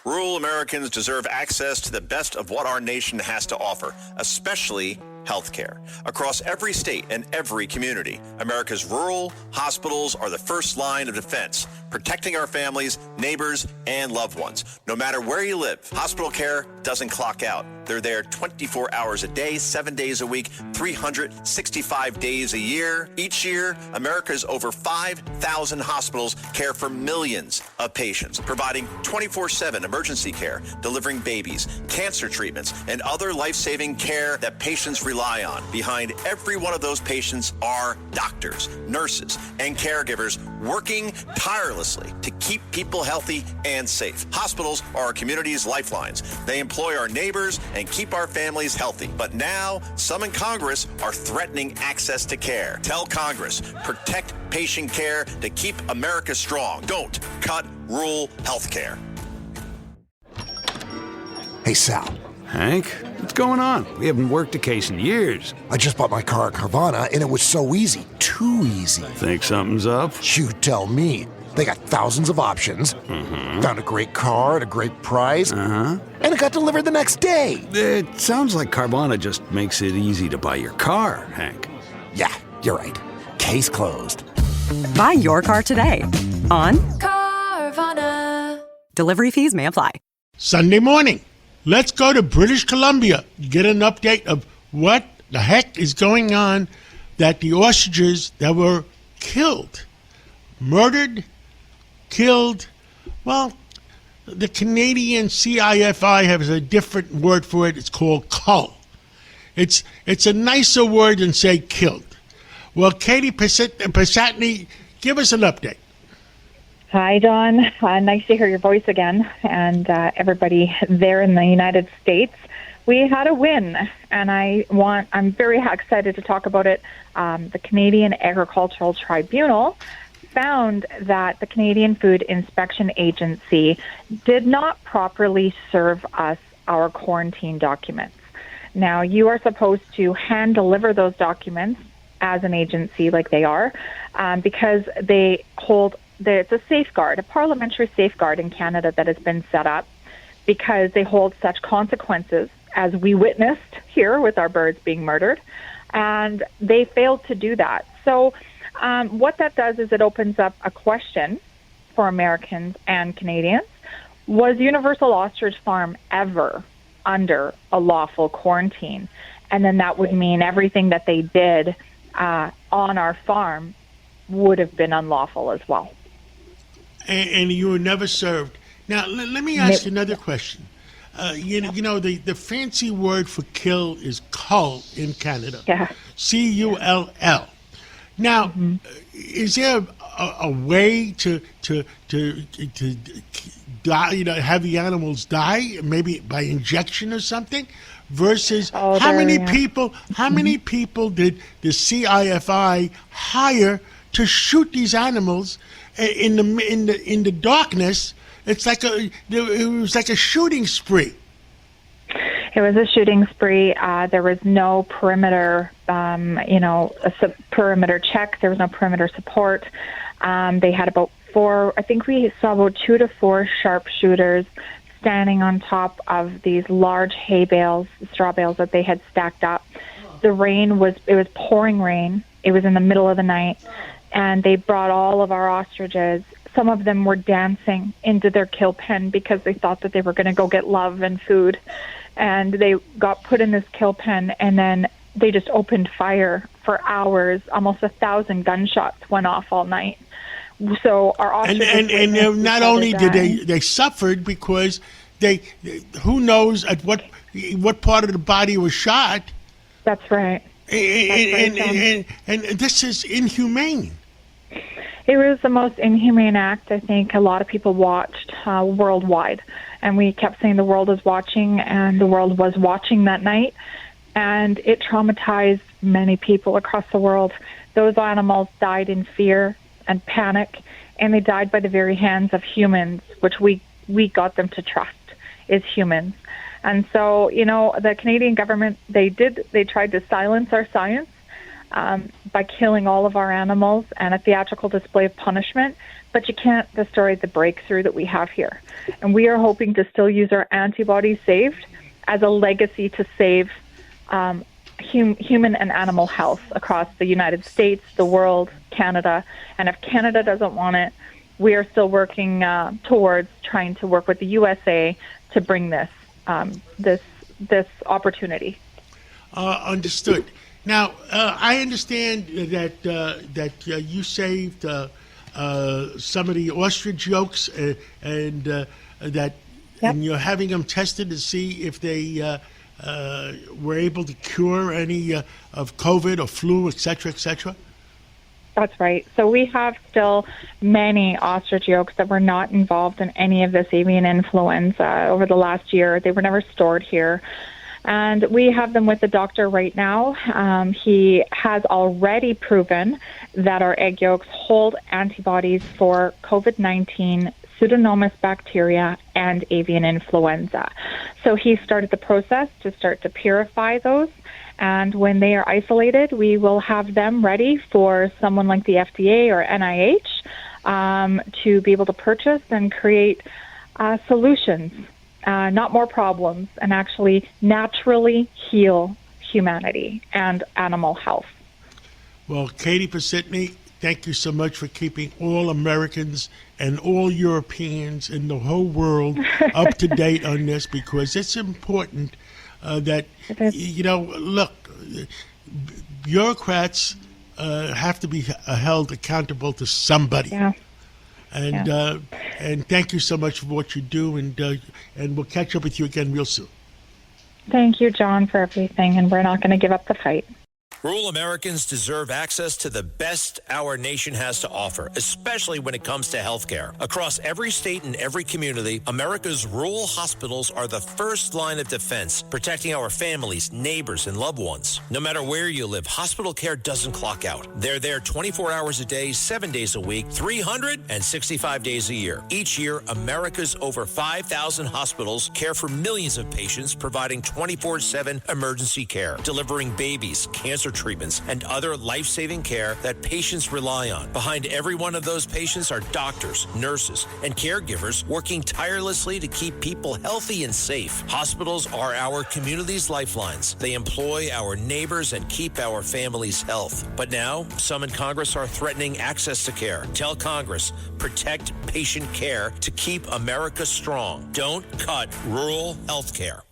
Rural Americans deserve access to the best of what our nation has to offer, especially healthcare. Across every state and every community, America's rural hospitals are the first line of defense, protecting our families, neighbors, and loved ones. No matter where you live, hospital care doesn't clock out. They're there 24 hours a day, 7 days a week, 365 days a year. Each year, America's over 5,000 hospitals care for millions of patients, providing 24/7 emergency care, delivering babies, cancer treatments, and other life-saving care that patients rely on. Behind every one of those patients are doctors, nurses, and caregivers working tirelessly to keep people healthy and safe. Hospitals are our community's lifelines. They employ our neighbors and keep our families healthy. But now, some in Congress are threatening access to care. Tell Congress, protect patient care to keep America strong. Don't cut rural health care. Hey, Sal. Hank, what's going on? We haven't worked a case in years. I just bought my car at Carvana, and it was so easy. Too easy. Think something's up? You tell me. They got thousands of options. Found a great car at a great price. And it got delivered the next day. It sounds like Carvana just makes it easy to buy your car, Hank. Yeah, you're right. Case closed. Buy your car today on Carvana. Delivery fees may apply. Sunday morning. Let's go to British Columbia, get an update of what the heck is going on, that the ostriches that were killed, murdered, killed, well, the Canadian CIFI has a different word for it. It's called cull. It's a nicer word than say killed. Well, Katie Pasitney, give us an update. Hi, Don. Nice to hear your voice again, and everybody there in the United States. We had a win, and I'm very excited to talk about it. The Canadian Agricultural Tribunal found that the Canadian Food Inspection Agency did not properly serve us our quarantine documents. Now, you are supposed to hand deliver those documents as an agency like they are, because they hold it's a safeguard, a parliamentary safeguard in Canada that has been set up because they hold such consequences as we witnessed here with our birds being murdered, and they failed to do that. So what that does is it opens up a question for Americans and Canadians. Was Universal Ostrich Farm ever under a lawful quarantine? And then that would mean everything that they did on our farm would have been unlawful as well. And you were never served. Now, let me ask you another question. You know, the fancy word for kill is cull in Canada. Yeah. C-U-L-L. Now, is there a way to die, have the animals die, maybe by injection or something? Versus how many people did the CIFI hire to shoot these animals in the darkness? It was like a shooting spree. It was a shooting spree. There was no perimeter, perimeter check. There was no perimeter support. They had about we saw about 2 to 4 sharpshooters standing on top of these large hay bales, straw bales that they had stacked up. It was pouring rain. It was in the middle of the night, and they brought all of our ostriches. Some of them were dancing into their kill pen because they thought that they were going to go get love and food. And they got put in this kill pen, and then they just opened fire for hours. Almost 1,000 gunshots went off all night. So our ostriches and not only did they suffered because they who knows at what part of the body was shot. That's right. And this is inhumane. It was the most inhumane act I think a lot of people watched worldwide. And we kept saying the world is watching, and the world was watching that night. And it traumatized many people across the world. Those animals died in fear and panic, and they died by the very hands of humans, which we got them to trust as humans. And so, the Canadian government, they tried to silence our science. by killing all of our animals and a theatrical display of punishment, but you can't destroy the breakthrough that we have here. And we are hoping to still use our antibodies saved as a legacy to save human and animal health across the United States, the world, Canada. And if Canada doesn't want it, we are still working towards trying to work with the USA to bring this opportunity. Understood. Now, I understand that you saved some of the ostrich yolks, and that and you're having them tested to see if they were able to cure any of COVID or flu, et cetera, et cetera. That's right. So we have still many ostrich yolks that were not involved in any of this avian influenza over the last year. They were never stored here. And we have them with the doctor right now. He has already proven that our egg yolks hold antibodies for COVID-19, Pseudomonas bacteria, and avian influenza. So he started the process to start to purify those. And when they are isolated, we will have them ready for someone like the FDA or NIH to be able to purchase and create solutions, not more problems, and actually naturally heal humanity and animal health. Well, Katie Pasitney, thank you so much for keeping all Americans and all Europeans in the whole world up to date on this, because it's important that, look, bureaucrats have to be held accountable to somebody. Yeah. And thank you so much for what you do, and we'll catch up with you again real soon. Thank you, John, for everything, and we're not going to give up the fight. Rural Americans deserve access to the best our nation has to offer, especially when it comes to health care. Across every state and every community, America's rural hospitals are the first line of defense, protecting our families, neighbors, and loved ones. No matter where you live, hospital care doesn't clock out. They're there 24 hours a day, 7 days a week, 365 days a year. Each year, America's over 5,000 hospitals care for millions of patients, providing 24/7 emergency care, delivering babies, cancer treatments, and other life-saving care that patients rely on. Behind every one of those patients are doctors, nurses, and caregivers working tirelessly to keep people healthy and safe. Hospitals are our community's lifelines. They employ our neighbors and keep our families' health. But now, some in Congress are threatening access to care. Tell Congress, protect patient care to keep America strong. Don't cut rural health care.